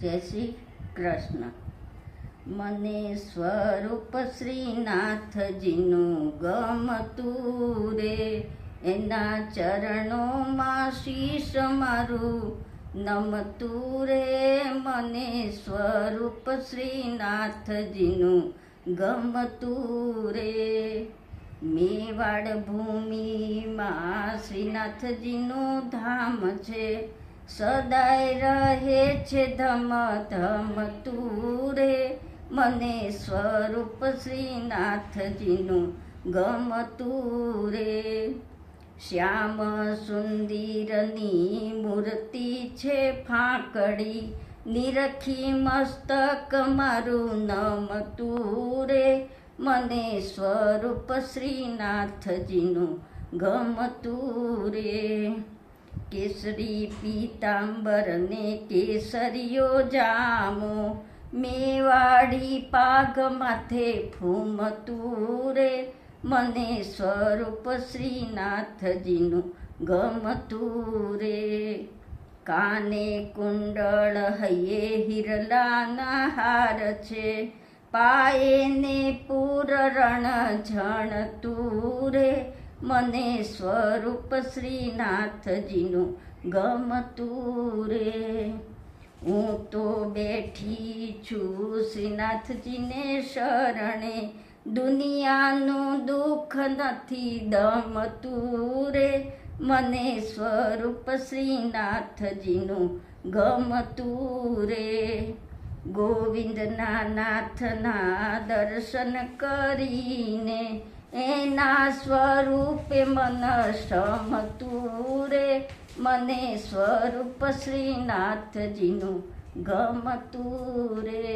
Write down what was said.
જય શ્રી કૃષ્ણ. મને સ્વરૂપ શ્રીનાથજીનું ગમતું રે, એના ચરણોમાં શીશ મારું નમતું રે. મને સ્વરૂપ શ્રીનાથજીનું ગમતું રે. મેવાડ ભૂમિમાં શ્રીનાથજીનું ધામ છે, સદાય રહે છે ધમ ધમતું રે. મને સ્વરૂપ શ્રીનાથજીનું ગમતું રે. શ્યામ સુંદરની મૂર્તિ છે ફાંકડી, નિરખી મસ્તક મારું નમતું રે. મને સ્વરૂપ શ્રીનાથજીનું ગમતું રે. કેસરી પીતાંબર ને કેસરીયો જામો, મેવાડી પાગ માથે ફૂમતું રે. મને સ્વરૂપ શ્રીનાથજીનું ગમતું રે. કાને કુંડળ હૈયે હિરલાના હાર છે, પાયે ને પૂરણ ઝણતું રે. મને સ્વરૂપ શ્રીનાથજીનું ગમતું રે. હું તો બેઠી છું શ્રીનાથજીને શરણે, દુનિયાનું દુઃખ નથી દમતું રે. મને સ્વરૂપ શ્રીનાથજીનું ગમતું રે. ગોવિંદના નાથના દર્શન કરીને, એના સ્વરૂપે મન શમતું રે. મને સ્વરૂપ શ્રીનાથજીનું ગમતું રે.